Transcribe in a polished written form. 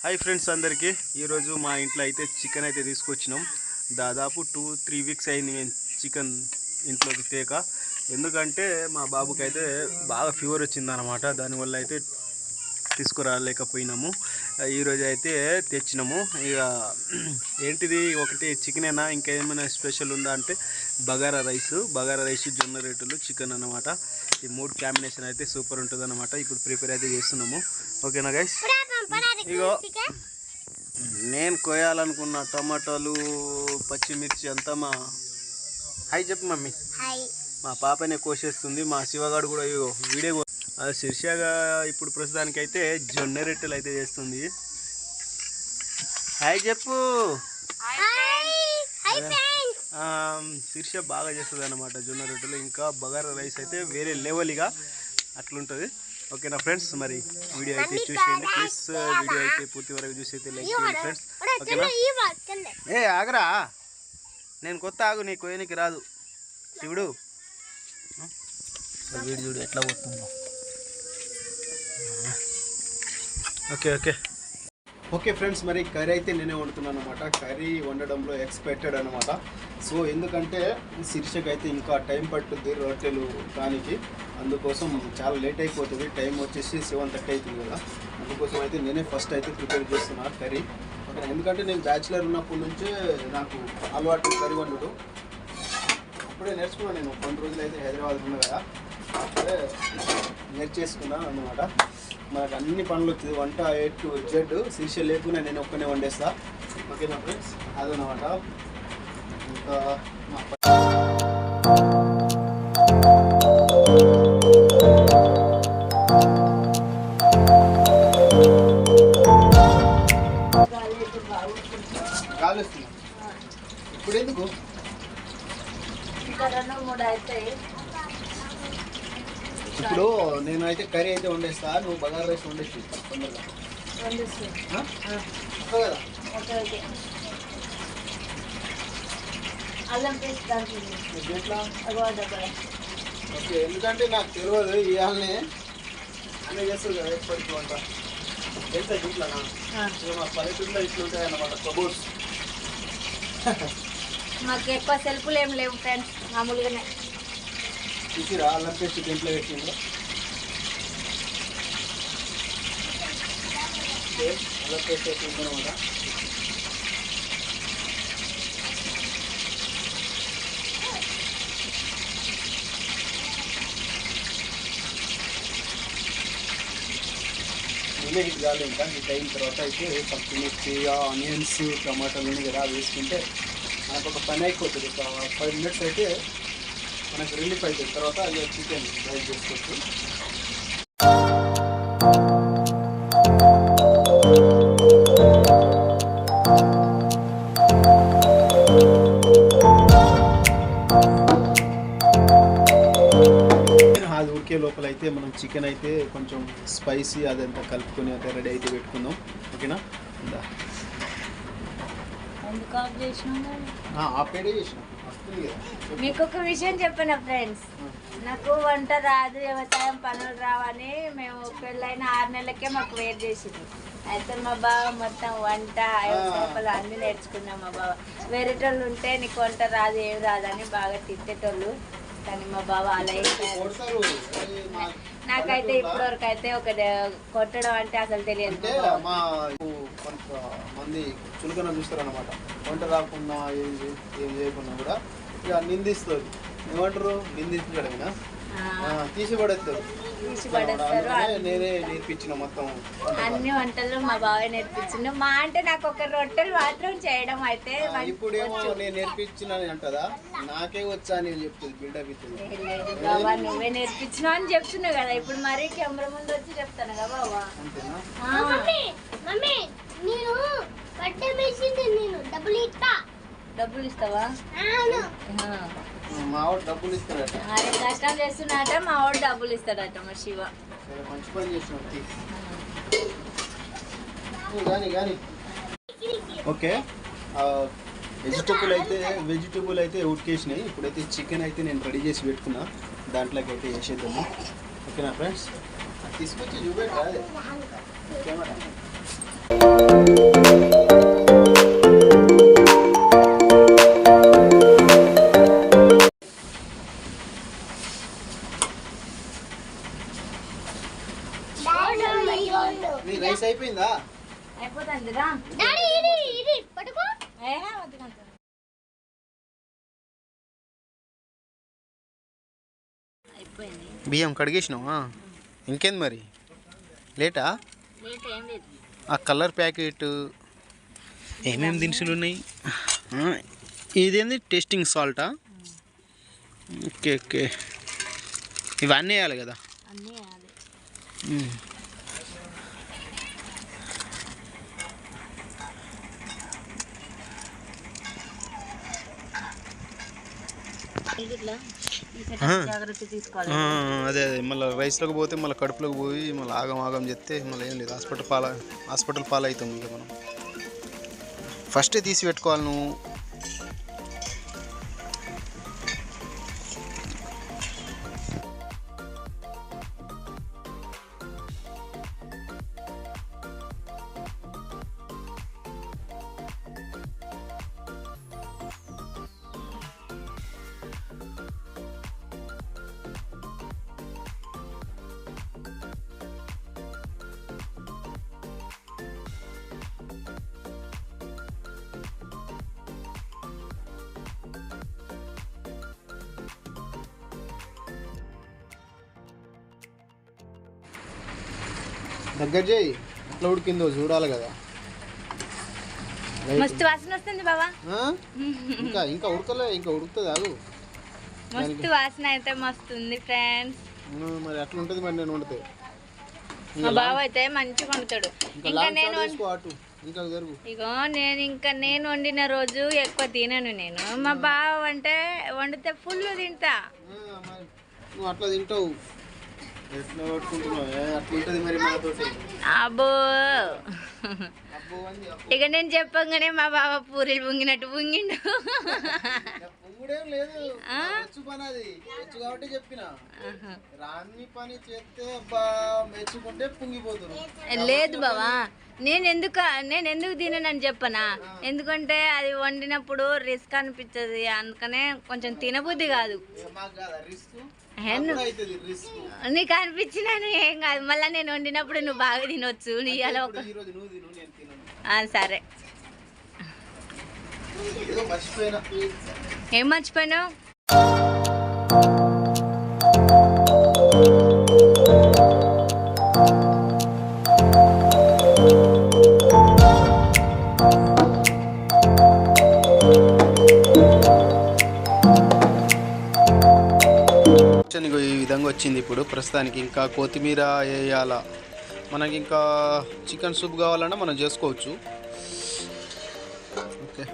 Hi friends అందరికీ ఈరోజు మా ఇంట్లో అయితే చికెన్ అయితే తీసుకొచ్చినాం. దాదాపు 2-3 వీక్స్ అయింది మేము చికెన్ ఇంట్లోకి తేక. ఎందుకంటే మా బాబుకి అయితే బాగా ఫీవర్ వచ్చిందనమాట. దానివల్ల అయితే తీసుకురాలేకపోయినాము. ఈరోజు అయితే తెచ్చినాము. ఇక ఏంటిది ఒకటి చికెనేనా ఇంకా ఏమైనా స్పెషల్ ఉందా అంటే బగారా రైస్ జొన్న రొట్టెలు చికెన్ అన్నమాట. ఈ మూడు కాంబినేషన్ అయితే సూపర్ ఉంటుంది అన్నమాట. ఇప్పుడు ప్రిపేర్ అయితే చేస్తున్నాము. ఓకేనా గైస్? ఇగో నేను కోయాలనుకున్న టమాటాలు పచ్చిమిర్చి అంతా మా హాయ్ చెప్పు మమ్మీ. మా పాపనే కోసేస్తుంది. మా శివగాడు కూడా ఇగో వీడియో శీర్షగా ఇప్పుడు ప్రస్తుతానికి అయితే జొన్న రొట్టెలు అయితే చేస్తుంది. హాయ్ చెప్పు. శీర్ష బాగా చేస్తుంది అన్నమాట జొన్న రొట్టెలు. ఇంకా బగారా రైస్ అయితే వేరే లెవెల్గా అట్లుంటుంది. ఓకేనా ఫ్రెండ్స్? మరి వీడియో అయితే చూసేయండి ప్లీజ్. వీడియో అయితే పూర్తి వరకు చూసి అయితే లైక్ చేయండి ఫ్రెండ్స్. ఓకేనా? ఆగరా, నేను కొత్త ఆగు, నీ కోయనికి రాదు. శివుడు వీడియో చూడు ఎట్లా పోతుందో. ఓకే ఫ్రెండ్స్, మరి కర్రీ అయితే నేనే వండుతున్నాను అనమాట. కర్రీ వండడంలో ఎక్స్పెక్టెడ్ అనమాట. సో ఎందుకంటే శీర్షకు అయితే ఇంకా టైం పట్టుద్ది రొట్టెలు దానికి. అందుకోసం చాలా లేట్ అయిపోతుంది. టైం వచ్చేసి 7:30 అవుతుంది కదా. అందుకోసం అయితే నేనే ఫస్ట్ అయితే ప్రిపేర్ చేస్తున్నాను కర్రీ. ఓకే, ఎందుకంటే నేను బ్యాచిలర్ ఉన్నప్పటి నుంచే నాకు అలవాటు కర్రీ వండడు. అప్పుడే నేర్చుకున్నాను. నేను కొన్ని రోజులు అయితే హైదరాబాద్ ఉన్నా కదా, అప్పుడే నేర్చేసుకున్నాను అన్నమాట. మనకు అన్ని పనులు వచ్చింది, వంట A to Z. శీర్ష లేకుండా నేను ఒక్కనే వండేస్తా. ఓకేనా ఫ్రెండ్స్? అదనమాట. ఇంకా గాలి వస్తుంది ఇప్పుడు ఎందుకు? ఇప్పుడు నేను అయితే కర్రీ అయితే వండేస్తా, నువ్వు బగారా రైస్ వండేసి తొందరగా కదా. ఓకే, ఎందుకంటే నాకు తెలియదు ఇవాళనే అన్నీ చేస్తుంది కదా ఎప్పటికీ వంట. తెలుసా దీంట్లోనా? మా పల్లెటూరులో ఇట్లుంటాయి అన్నమాట కబోర్డ్స్. మాకు ఎక్కువ సెల్ఫ్లు ఏం లేవు ఫ్రెండ్స్, మామూలుగానే. చూసిరా అల్లం పేస్ట్ దీంట్లో పెట్టిండ్రు. అల్లం పేస్ట్ పెట్టిందనమాట. నేనే ఇది కాదు ఇంకా హీట్ అయిన తర్వాత అయితే పచ్చిమిర్చి ఆనియన్స్ టమాటాలు ఉన్నాయి కదా వేసుకుంటే మనకు ఒక పని అయిపోతుంది. ఒక 5 minutes అయితే మనకు రిలీఫ్ అవుతుంది. తర్వాత అది చికెన్ ఫ్రై చేసుకోవచ్చు. అది ఉడికే లోపల అయితే మనం చికెన్ అయితే కొంచెం స్పైసీ అదంతా కలుపుకొని అయితే రెడీ అయితే పెట్టుకుందాం. ఓకేనా? మీకు ఒక విషయం చెప్పిన ఫ్రెండ్స్, నాకు వంట రాదు, వ్యవసాయం పనులు రావని మేము పెళ్ళైన 6 నెలలకే మాకు వేరు చేసింది. అయితే మా బావ మొత్తం వంట వ్యవసాయాలు అన్నీ నేర్చుకున్నాం. మా బావ వేరేటోళ్ళు ఉంటే నీకు వంట రాదు ఏం రాదని బాగా తిట్టేటోళ్ళు, కానీ మా బావ అలా నాకైతే ఇప్పటివరకు అయితే ఒక కొట్టడం అంటే అసలు తెలియదు. కొంతమంది చులకన చూస్తారనమాట. వంట రాకుండా ఏం చేయకుండా కూడా ఇక నిందిస్తారు. ఏమంటారు? నిందించడమేనా? తీసి పడేస్తారు. నేనే నేర్పించిన మొత్తం అన్ని వంటలు మా బాగా నేర్పించిండు. మా అంటే నాకు ఒక రొట్టెలు మాత్రం చేయడం అయితే ఇప్పుడేమో నేను నేర్పించిన అంటదా, నాకే వచ్చా అని చెప్తుంది. బిల్డప్ బాబా నువ్వే నేర్పించినావు అని చెప్తున్నావు కదా. ఇప్పుడు మరీ కెమెరా ముందు వచ్చి చెప్తాను కదా బాబా. డబ్బులు ఇస్తావా? మా వాడు డబ్బులు ఇస్తాడట. కష్టం చేస్తున్నాడట, మా వాడు డబ్బులు ఇస్తాడట. మా శివ మంచి పని చేస్తున్నాడు. ఓకే, వెజిటబుల్ అయితే ఉడికేసినాయి. ఇప్పుడైతే చికెన్ అయితే నేను రెడీ చేసి పెట్టుకున్నా, దాంట్లోకి అయితే వేసేద్దాము. ఓకేనా ఫ్రెండ్స్? తీసుకొచ్చి చూపెట్టా కెమెరా. అయిపోతుంది రా అయిపోయింది. బియ్యం కడిగేసినావా? ఇంకేంది మరి లేటా? లేట్ ఏం లేదు. ఆ కలర్ ప్యాకెట్ ఏమేమి దినుసులు ఉన్నాయి? ఇదేంది టేస్టింగ్ సాల్టా? ఓకే ఓకే, ఇవన్నీ వేయాలి కదా? అన్నీ వేయాలి. జాగ్రత్త తీసుకోవాలి. అదే అదే, మళ్ళీ రైస్లోకి పోతే మళ్ళీ కడుపులోకి పోయి మళ్ళీ ఆగం ఆగం చెప్తే మళ్ళీ ఏం లేదు, హాస్పిటల్ పాలవుతాం ఇక మనం. ఫస్టే తీసి పెట్టుకోవాలి నువ్వు. దగ్గర చేయి, ఎట్లా ఉడికిందో చూడాలి కదా. మస్తు వాసన వస్తుంది బాబా. ఇంకా ఇంకా ఉడకలే, ఇంకా ఉడుకుతుంది ఆగు. మస్తు వాసన అయితే మస్తు ఉంది ఫ్రెండ్స్. మరి అట్లా ఉంటుంది మరి నేను వండితే. మా బావ అయితే మంచిగా వండుతాడు. ఇంకా నేను ఇగో నేను వండిన రోజు ఎక్కువ తినను నేను. మా బావ అంటే వండితే ఫుల్ తింటా. నువ్వు అట్లా తింటావు, ఎట్లా పట్టుకుంటున్నావు? అట్లా ఉంటుంది మరి మనతోటి. అబ్బో ఇక నేను చెప్పంగానే మా బావ పూరీలు పొంగినట్టు పొంగిండు. పొంగుడేం లేదు, వచ్చు పని అది, వచ్చు కాబట్టి చెప్పిన. రాని పని చేస్తే మెచ్చుకుంటే పొంగిపోతుంది. లేదు బావా, నేను ఎందుకు తిననని చెప్పనా? ఎందుకంటే అది వండినప్పుడు రిస్క్ అనిపించదు, అందుకనే కొంచెం తినబుద్ధి కాదు. నీకు అనిపించినాను ఏం కాదు, మళ్ళీ నేను వండినప్పుడు నువ్వు బాగా తినొచ్చు. సరే. ఏం మర్చిపోయినావు? ఈ విధంగా వచ్చింది. ఇప్పుడు ప్రస్తుతానికి ఇంకా కొత్తిమీర వేయాల. మనకి ఇంకా చికెన్ సూప్ కావాలన్నా మనం చేసుకోవచ్చు. ఓకే.